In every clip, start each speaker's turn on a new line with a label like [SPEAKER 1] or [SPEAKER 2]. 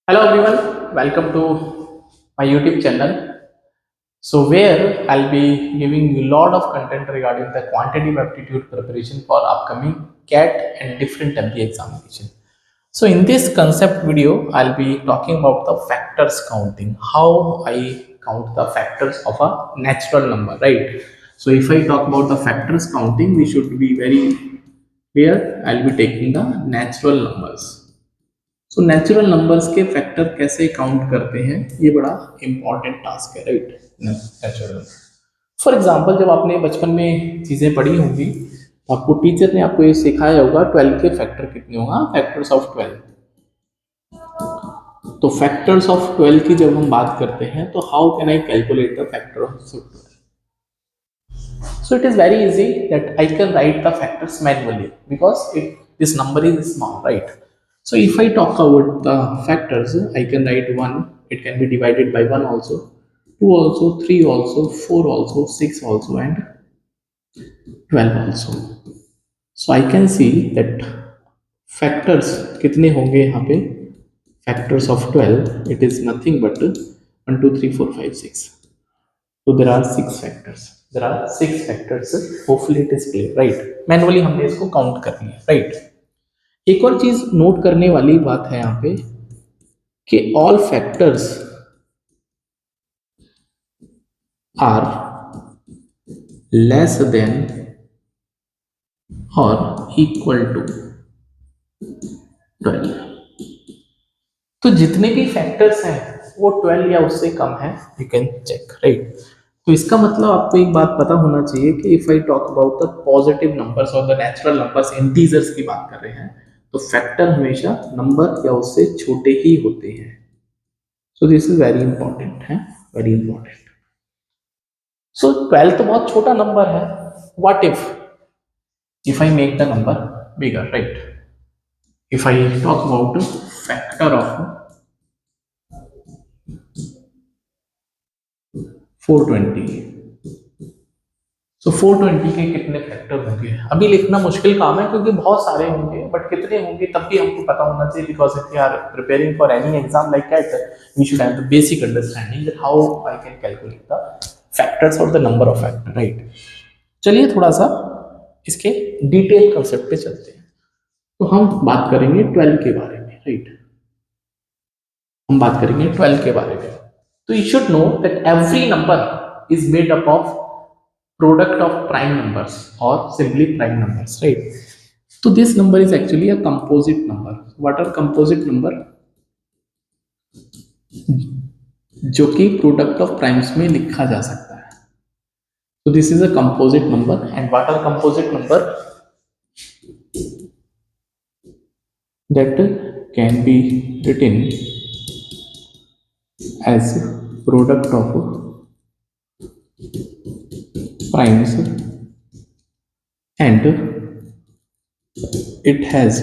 [SPEAKER 1] Hello everyone, welcome to my YouTube channel. So where I'll be giving you a lot of content regarding the quantitative aptitude preparation for upcoming CAT and different MBA examination. So in this concept video, I'll be talking about the factors counting, how I count the factors of a natural number, right? So if I talk about the factors counting, we should be very clear. I'll be taking the natural numbers. So natural numbers के factor कैसे count करते हैं, ये बड़ा important task है, right? Natural, for example जब आपने बचपन में चीज़ें पढ़ी होंगी तो आपको टीचर ने आपको ये सिखाया होगा 12 के फैक्टर कितने होगा, फैक्टर्स ऑफ 12। तो फैक्टर्स ऑफ 12 की जब हम बात करते हैं तो how can I calculate the factor of 12? So it is very easy that I can write the factors manually because this number is small, right? So if I talk about the factors, I can write 1, it can be divided by 1 also, 2 also, 3 also, 4 also, 6 also, and 12 also. So I can see that factors कितने होंगे यहाँ पे, factors of 12, it is nothing but 1 2 3 4 5 6. So there are 6 factors. There are 6 factors. Hopefully it is clear, right? Manually हमने इसको count कर लिया, right? एक और चीज नोट करने वाली बात है यहाँ पे कि all factors are less than or equal to 12। तो जितने भी फैक्टर्स हैं वो 12 या उससे कम है, यू कैन चेक, राइट? तो इसका मतलब आपको एक बात पता होना चाहिए कि if I talk about the positive numbers और द नेचुरल नंबर्स, इंटीजर्स की बात कर रहे हैं, तो फैक्टर हमेशा नंबर या उससे छोटे ही होते हैं। So this is very important है, वेरी इंपॉर्टेंट। सो 12 तो बहुत छोटा नंबर है। What if I make the number bigger, right? If I talk about factor of 420, सो 420 के कितने फैक्टर होंगे? अभी लिखना मुश्किल काम है क्योंकि बहुत सारे होंगे, बट कितने होंगे तब भी हमको पता होना चाहिए, because if you are preparing for any exam like that, we should have the basic understanding that how I can calculate the factors और the number of factor, right? चलिए थोड़ा सा इसके डिटेल कंसेप्ट पे चलते हैं। तो हम बात करेंगे 12 के बारे में, राइट? हम बात करेंगे 12 के बारे में। तो you should know that every number is made up of product of prime numbers or simply prime numbers, right? So this number is actually a composite number. What are composite number? जो कि product of primes में लिखा जा सकता है। So this is a composite number. And what are composite number? That can be written as product of primes and it has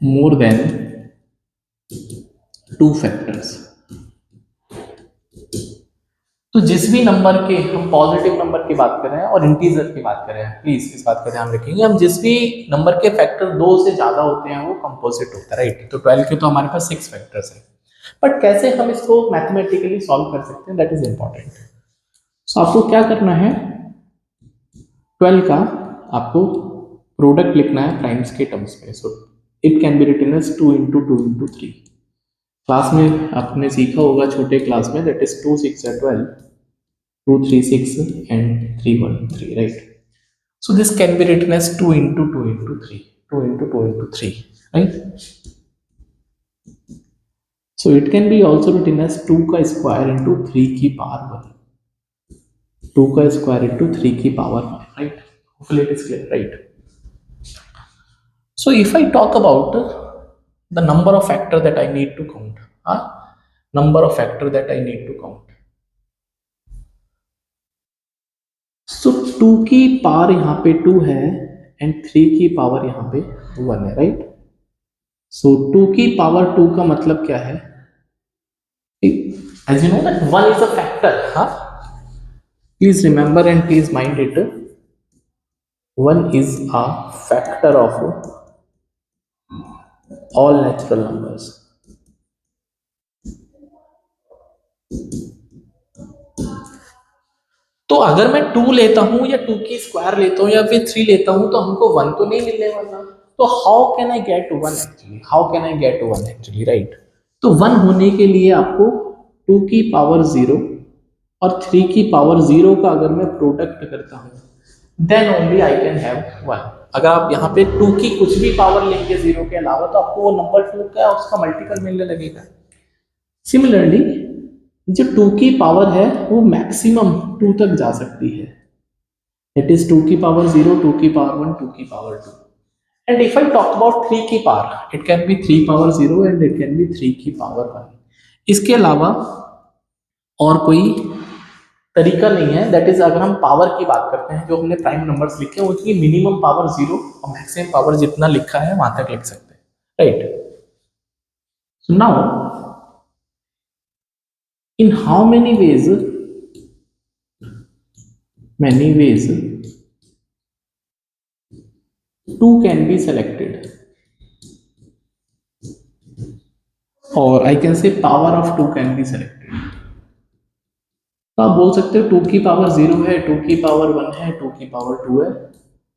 [SPEAKER 1] more than 2 factors. तो जिस भी नंबर के हम पॉजिटिव नंबर की बात कर रहे हैं और इंटीजर की बात कर रहे हैं, प्लीज इस बात का ध्यान रखेंगे, हम जिस भी नंबर के फैक्टर 2 से ज्यादा होते हैं वो कंपोजिट होता है, राइट? तो 12 के तो हमारे पास 6 फैक्टर्स हैं, बट कैसे हम इसको मैथमेटिकली सॉल्व कर सकते हैं, दैट इज इंपॉर्टेंट। सो आपको क्या करना है, 12 का आपको प्रोडक्ट लिखना है प्राइम्स के टर्म्स में। So it can be written as 2 into 2 into 3। Class में आपने सीखा होगा छोटे क्लास में, that is 2 6 12, 2 3 6 and 3 1 3, right? So this can be written as 2 into 2 into 3, 2 into 2 into 3, right? So it can be also written as 2 का square into 3 की power 1, 2 का square into 3 की power 1, right? Hopefully it is clear, right? So if I talk about the number of factor that I need to count, number of factor that I need to count, सो 2 की power यहाँ पे 2 है and 3 की power यहाँ पे 1 है, right? सो 2 की power 2 का मतलब क्या है? As you know that 1 is a factor, हाँ? Please remember and please mind it, 1 is a factor of all natural numbers. तो अगर मैं 2 लेता हूं या 2 की स्क्वायर लेता हूं या फिर 3 लेता हूं तो हमको 1 तो नहीं मिलने वाला। तो how can I get 1 actually, how can I get 1 actually, right. तो 1 होने के लिए आपको 2 की पावर 0 और 3 की पावर 0 का अगर मैं प्रोडक्ट करता हूं then only I can have 1। अगर आप यहाँ पे 2 की कुछ भी पावर लेंगे 0 के अलावा तो आपको वो नंबर 2 का उसका मल्टीपल मिलने लगेगा। सिमिलरली जो 2 की पावर है वो मैक्सिमम 2 तक जा सकती है। इट इज 2 की पावर 0, 2 की पावर 1, 2 की power 2। And if I talk about 3 की power, it can B 3 power 0 and it can B 3 की पावर 1। इसके अलावा और कोई तरीका नहीं है। दैट इज अगर हम पावर की बात करते हैं, जो हमने प्राइम नंबर्स लिखे हैं उसकी मिनिमम पावर 0 और मैक्सिमम पावर जितना लिखा है वहां तक लिख सकते हैं, right. So now in how many ways 2 can be selected, or I can say power of 2 can be selected। तो आप बोल सकते हो 2 की पावर 0 है, 2 की पावर 1 है, 2 की पावर 2 है।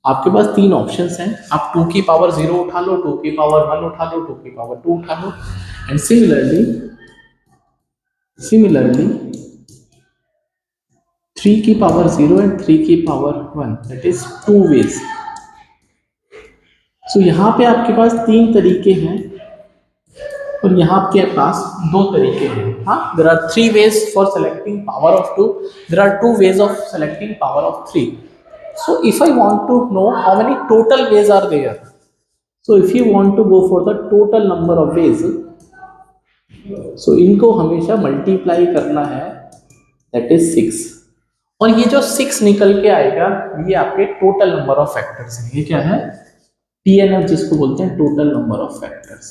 [SPEAKER 1] आपके पास 3 ऑप्शंस हैं। आप 2 की पावर 0 उठा लो, 2 की पावर 1 उठा लो, 2 की पावर 2 उठा लो। एंड सिमिलरली 3 की पावर 0 एंड 3 की पावर 1, दैट इज 2 वेज। सो यहाँ पे आपके पास 3 तरीके हैं और यहाँ आपके पास 2 तरीके हैं। हाँ, there are 3 ways for selecting power of 2, there are 2 ways of selecting power of 3। So if I want to know how many total ways are there, so if you want to go for the total number of ways, so इनको हमेशा multiply करना है, that is 6। और ये जो 6 निकल के आएगा ये आपके टोटल नंबर ऑफ फैक्टर्स हैं। ये क्या है? TNF जिसको बोलते हैं, टोटल नंबर ऑफ फैक्टर्स।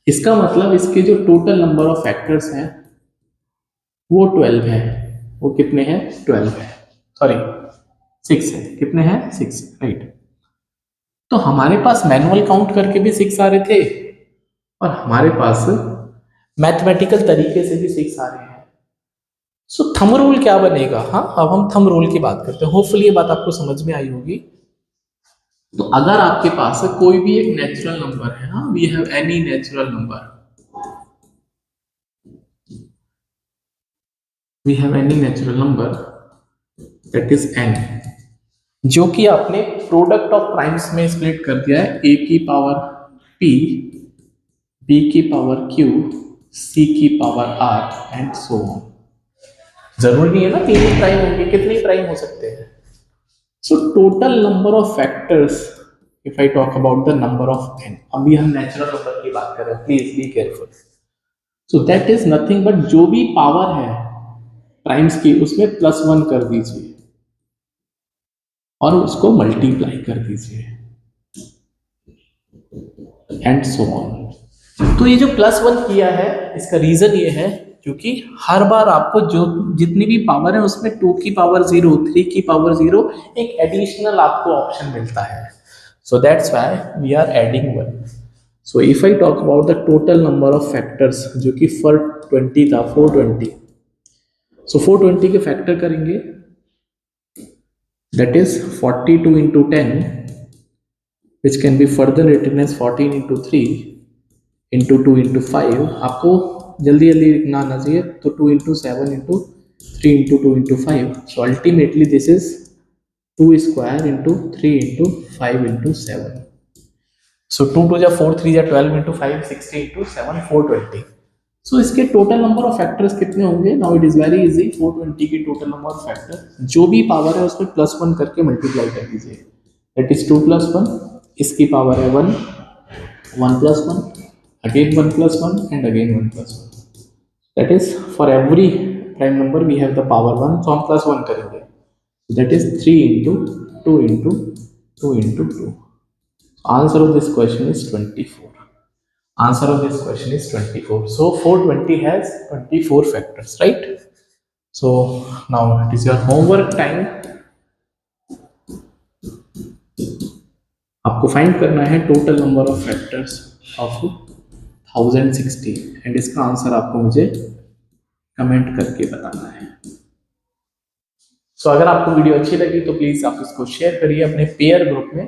[SPEAKER 1] इसका मतलब इसके जो टोटल नंबर ऑफ फैक्टर्स हैं वो 12 है। वो कितने हैं? 12 है, सॉरी 6 है। कितने हैं? 6, राइट। तो हमारे पास मैनुअल काउंट करके भी 6 आ रहे थे और हमारे पास मैथमेटिकल तरीके से भी 6 आ रहे हैं। सो थंब रूल क्या बनेगा? हाँ, अब हम थंब रूल की बात करते हैं। होपफुली ये बात आपको समझ में आई होगी। तो अगर आपके पास कोई भी एक नेचुरल नंबर है, हाँ, we have any natural number, we have any natural number that is n, जो कि आपने प्रोडक्ट ऑफ प्राइम्स में स्प्लिट कर दिया है, a की पावर p, b की पावर q, c की power r and so on. जरूरी नहीं है ना 3 ही प्राइम होंगे, कितने प्राइम हो सकते हैं। So total number of factors, if I talk about the number of n, अभी हम नेचुरल नंबर की बात कर रहे हैं, please be careful. So that is nothing but जो भी पावर है प्राइम्स की उसमें +1 कर दीजिए और उसको मल्टीप्लाई कर दीजिए एंड सो ऑन। तो ये जो +1 किया है इसका रीजन ये है क्योंकि हर बार आपको जो जितनी भी पावर है उसमें 2 की पावर 0, 3 की पावर 0 एक एडिशनल आपको ऑप्शन मिलता है। So that's why we are adding 1। So if I talk about the total number of factors जो कि 420 था, 420। सो 420 के फैक्टर करेंगे, that is 42 into 10, which can be further written as 14 into 3 into 2 into 5। आपको जल्दी जल्दी लिखना आना चाहिए, तो 2 into 7 into 3 into 2 into 5। so ultimately this is 2 square into 3 into 5 into 7। so 2 to 4, 3 12 into 5, 60 into 7, 420। सो इसके टोटल नंबर ऑफ फैक्टर्स कितने होंगे? Now it is very easy. 420 की टोटल नंबर ऑफ फैक्टर जो भी पावर है उसमें +1 करके मल्टीप्लाई कर दीजिए, दैट इज 2 + 1। इसकी पावर है 1, 1 + 1, again 1 + 1 and again 1 + 1। That is for every prime number we have the power 1, तो हम +1 करेंगे, that is 3 into 2 into 2 into 2। Answer of this question is 24। Answer of this question is 24. So 420 has 24 factors, right? So now it is your homework time. आपको find करना है total number of factors of 1060 and इसका answer आपको मुझे comment करके बताना है। सो अगर आपको वीडियो अच्छी लगी तो प्लीज आप इसको शेयर करिए अपने पेयर ग्रुप में